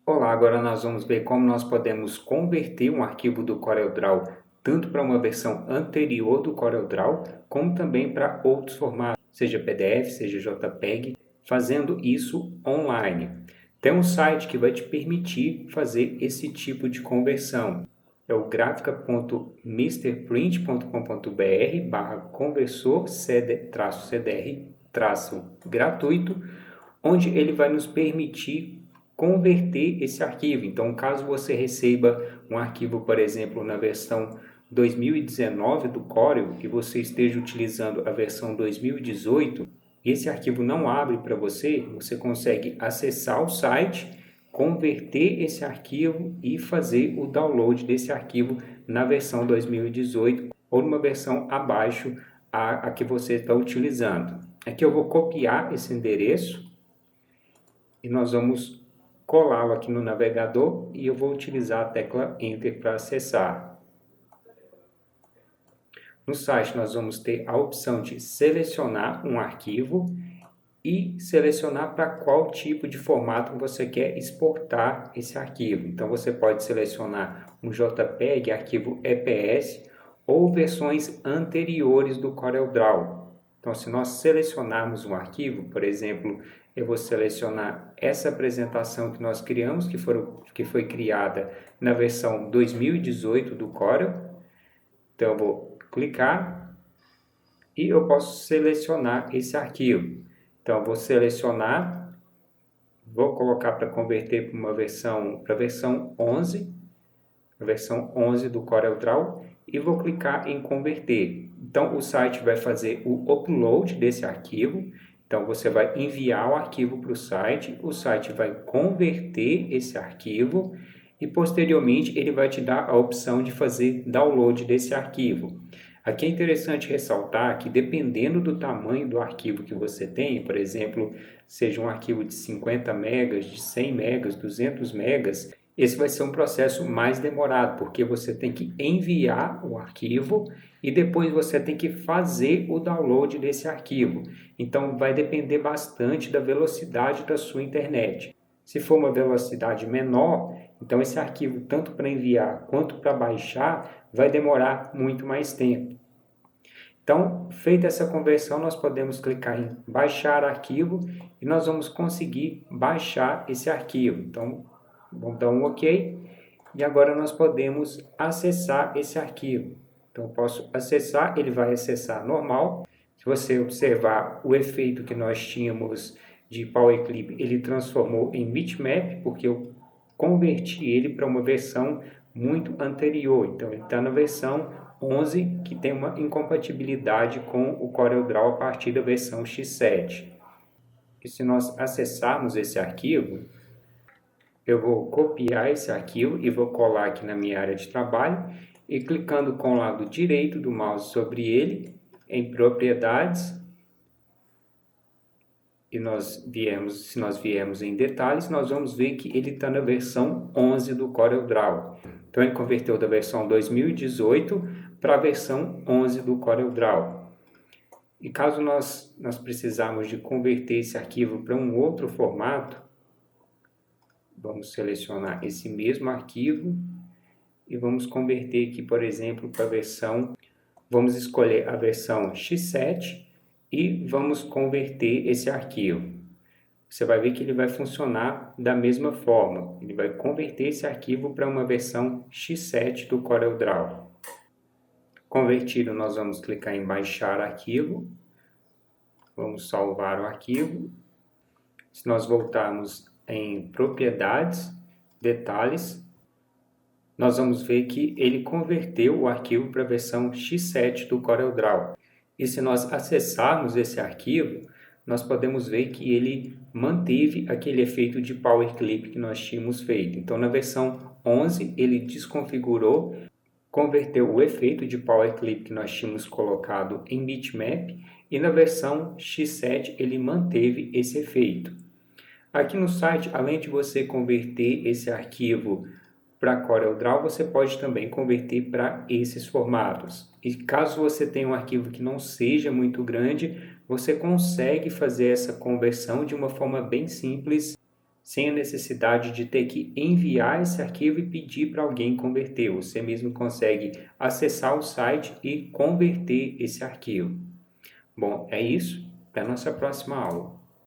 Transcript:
Olá, agora nós vamos ver como nós podemos converter um arquivo do CorelDRAW tanto para uma versão anterior do CorelDRAW, como também para outros formatos, seja PDF, seja JPEG, fazendo isso online. Tem um site que vai te permitir fazer esse tipo de conversão. É o grafica.mrprint.com.br/conversor-cdr-gratuito, onde ele vai nos permitir converter esse arquivo. Então, caso você receba um arquivo, por exemplo, na versão 2019 do Corel e você esteja utilizando a versão 2018, e esse arquivo não abre para você, você consegue acessar o site, converter esse arquivo e fazer o download desse arquivo na versão 2018 ou numa versão abaixo a que você está utilizando. Aqui eu vou copiar esse endereço e nós vamos colá-lo aqui no navegador e eu vou utilizar a tecla Enter para acessar. No site nós vamos ter a opção de selecionar um arquivo e selecionar para qual tipo de formato você quer exportar esse arquivo. Então você pode selecionar um JPEG, arquivo EPS ou versões anteriores do CorelDRAW. Então se nós selecionarmos um arquivo, por exemplo, eu vou selecionar essa apresentação que nós criamos, que foi criada na versão 2018 do Corel. Então eu vou clicar e eu posso selecionar esse arquivo. Então, vou selecionar, vou colocar para converter para a versão 11, a versão 11 do CorelDRAW, e vou clicar em converter. Então, o site vai fazer o upload desse arquivo. Então, você vai enviar o arquivo para o site vai converter esse arquivo e, posteriormente, ele vai te dar a opção de fazer download desse arquivo. Aqui é interessante ressaltar que, dependendo do tamanho do arquivo que você tem, por exemplo, seja um arquivo de 50 megas, de 100 megas, 200 megas, esse vai ser um processo mais demorado, porque você tem que enviar o arquivo e depois você tem que fazer o download desse arquivo. Então, vai depender bastante da velocidade da sua internet. Se for uma velocidade menor, então esse arquivo, tanto para enviar quanto para baixar, vai demorar muito mais tempo. Então, feita essa conversão, nós podemos clicar em baixar arquivo e nós vamos conseguir baixar esse arquivo. Então, vamos dar um OK e agora nós podemos acessar esse arquivo. Então, eu posso acessar, ele vai acessar normal. Se você observar o efeito que nós tínhamos de Power Clip, ele transformou em bitmap, porque eu converti ele para uma versão muito anterior. Então, ele está na versão 11, que tem uma incompatibilidade com o CorelDRAW a partir da versão X7. E se nós acessarmos esse arquivo, eu vou copiar esse arquivo e vou colar aqui na minha área de trabalho e clicando com o lado direito do mouse sobre ele, em propriedades, e se nós viermos em detalhes, nós vamos ver que ele está na versão 11 do CorelDRAW. Então, ele converteu da versão 2018 para a versão 11 do CorelDRAW. E caso nós precisarmos de converter esse arquivo para um outro formato, vamos selecionar esse mesmo arquivo e vamos converter aqui, por exemplo, para a versão, vamos escolher a versão X7 e vamos converter esse arquivo. Você vai ver que ele vai funcionar da mesma forma. Ele vai converter esse arquivo para uma versão X7 do CorelDRAW. Convertido, nós vamos clicar em baixar arquivo. Vamos salvar o arquivo. Se nós voltarmos em propriedades, detalhes, nós vamos ver que ele converteu o arquivo para a versão X7 do CorelDRAW. E se nós acessarmos esse arquivo, nós podemos ver que ele manteve aquele efeito de Power Clip que nós tínhamos feito. Então, na versão 11, ele desconfigurou, converteu o efeito de Power Clip que nós tínhamos colocado em bitmap, e na versão X7 ele manteve esse efeito. Aqui no site, além de você converter esse arquivo para CorelDRAW, você pode também converter para esses formatos. E caso você tenha um arquivo que não seja muito grande, você consegue fazer essa conversão de uma forma bem simples, sem a necessidade de ter que enviar esse arquivo e pedir para alguém converter. Você mesmo consegue acessar o site e converter esse arquivo. Bom, é isso. Até a nossa próxima aula.